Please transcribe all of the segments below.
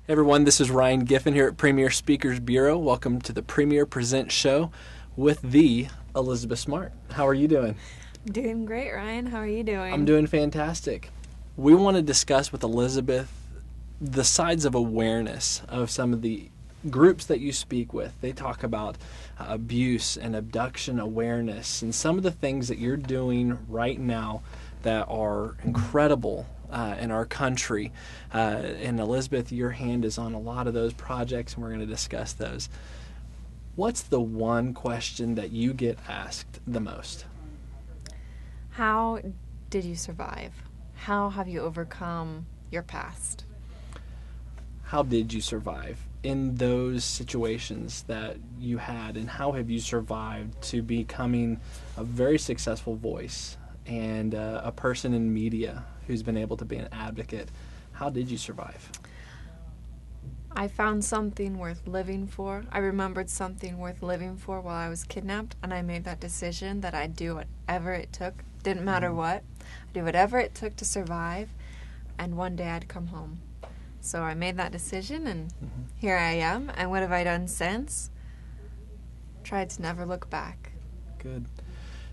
Hey everyone, this is Ryan Giffen here at Premier Speakers Bureau. Welcome to the Premier Present Show with the Elizabeth Smart. How are you doing? Doing great, Ryan. How are you doing? I'm doing fantastic. We want to discuss with Elizabeth the sides of awareness of some of the groups that you speak with. They talk about abuse and abduction awareness and some of the things that you're doing right now that are incredible in our country. And Elizabeth, your hand is on a lot of those projects, and we're going to discuss those. What's the one question that you get asked the most? How did you survive? How have you overcome your past? How did you survive in those situations that you had, and how have you survived to becoming a very successful voice and a person in media who's been able to be an advocate? How did you survive? I found something worth living for. I remembered something worth living for while I was kidnapped, and I made that decision that I'd do whatever it took. Didn't matter what. I'd do whatever it took to survive, and one day I'd come home. So I made that decision, and here I am. And what have I done since? Tried to never look back. Good.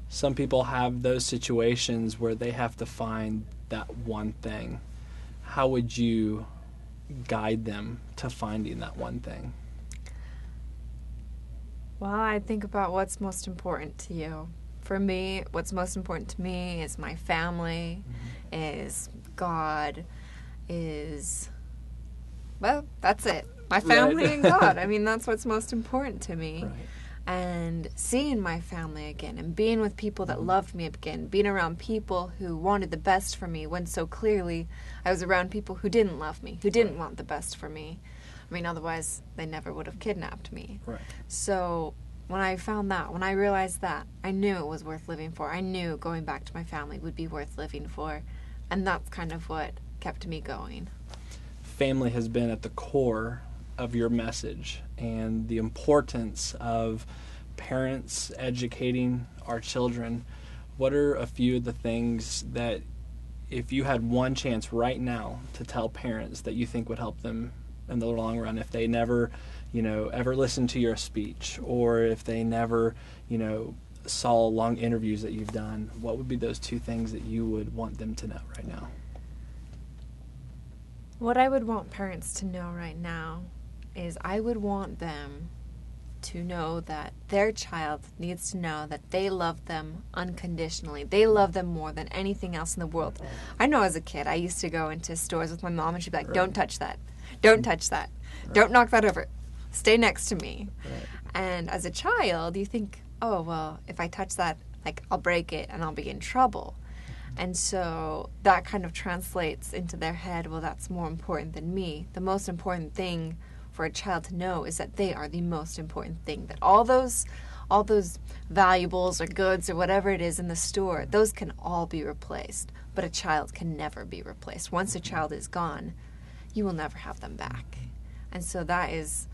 Some people have those situations where they have to find that one thing. How would you guide them to finding that one thing? Well, I think about what's most important to you. For me, what's most important to me is my family, is God, well, that's it. My family and God. I mean, that's what's most important to me. Right. And seeing my family again and being with people that loved me again, being around people who wanted the best for me when so clearly I was around people who didn't love me, who didn't want the best for me. I mean, otherwise they never would have kidnapped me. Right. So when I found that, when I realized that, I knew it was worth living for. I knew going back to my family would be worth living for. And that's kind of what kept me going. Family has been at the core of your message and the importance of parents educating our children. What are a few of the things that, if you had one chance right now to tell parents, that you think would help them in the long run if they never, ever listened to your speech, or if they never, saw long interviews that you've done? What would be those two things that you would want them to know right now? What I would want parents to know right now is I would want them to know that their child needs to know that they love them unconditionally. They love them more than anything else in the world. I know as a kid, I used to go into stores with my mom and she'd be like, don't touch that. Don't touch that. Don't knock that over. Stay next to me. And as a child, you think, oh, well, if I touch that, I'll break it and I'll be in trouble. And so that kind of translates into their head, well, that's more important than me. The most important thing for a child to know is that they are the most important thing, that all those valuables or goods or whatever it is in the store, those can all be replaced, but a child can never be replaced. Once a child is gone, you will never have them back. And so that is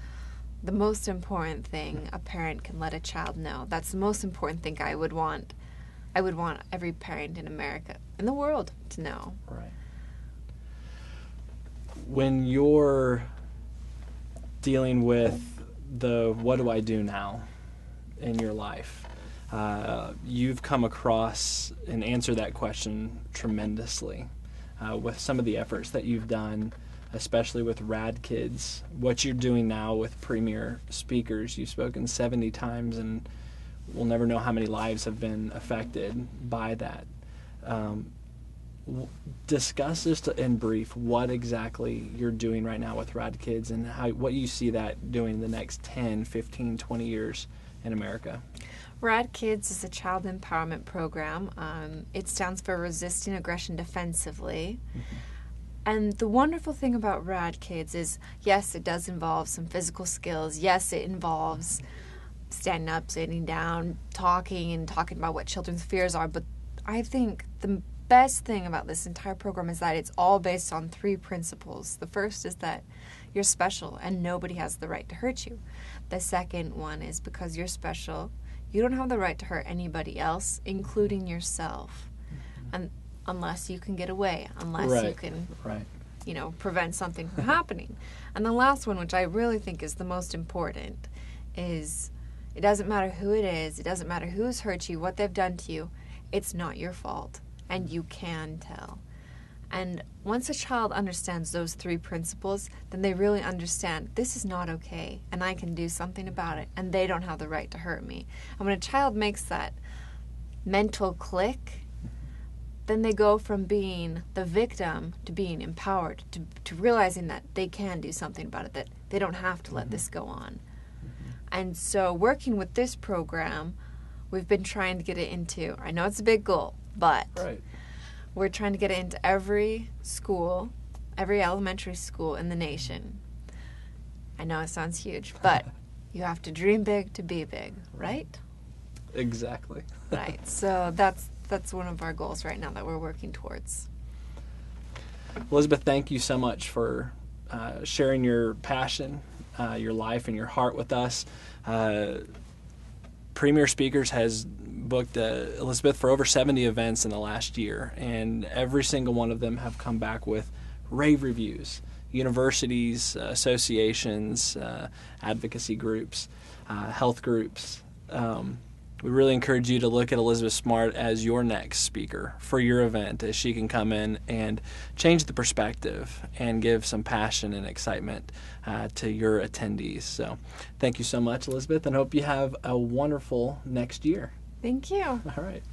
the most important thing a parent can let a child know. That's the most important thing I would want every parent in America, in the world, to know. Right. When you're dealing with the what do I do now in your life, you've come across and answered that question tremendously with some of the efforts that you've done, especially with Rad Kids. What you're doing now with Premier Speakers, you've spoken 70 times, and we'll never know how many lives have been affected by that. Discuss just in brief what exactly you're doing right now with Rad Kids and what you see that doing in the next 10, 15, 20 years in America. Rad Kids is a child empowerment program. It stands for Resisting Aggression Defensively. And the wonderful thing about Rad Kids is, yes, it does involve some physical skills. Yes, it involves standing up, sitting down, talking about what children's fears are. But I think the best thing about this entire program is that it's all based on 3 principles. The first is that you're special and nobody has the right to hurt you. The second one is because you're special, you don't have the right to hurt anybody else, including yourself. And unless you can get away, unless you can, prevent something from happening. And the last one, which I really think is the most important, is it doesn't matter who it is, it doesn't matter who's hurt you, what they've done to you, it's not your fault, and you can tell. And once a child understands those 3 principles, then they really understand this is not okay, and I can do something about it, and they don't have the right to hurt me. And when a child makes that mental click, then they go from being the victim to being empowered, to realizing that they can do something about it, that they don't have to let this go on. And so working with this program, we've been trying to get it into, I know it's a big goal, but we're trying to get it into every school, every elementary school in the nation. I know it sounds huge, but you have to dream big to be big, right? Exactly. Right. So that's one of our goals right now that we're working towards. Elizabeth, thank you so much for sharing your passion, your life, and your heart with us. Premier Speakers has booked Elizabeth for over 70 events in the last year, and every single one of them have come back with rave reviews. Universities, associations, advocacy groups, health groups. We really encourage you to look at Elizabeth Smart as your next speaker for your event, as she can come in and change the perspective and give some passion and excitement to your attendees. So thank you so much, Elizabeth, and hope you have a wonderful next year. Thank you. All right.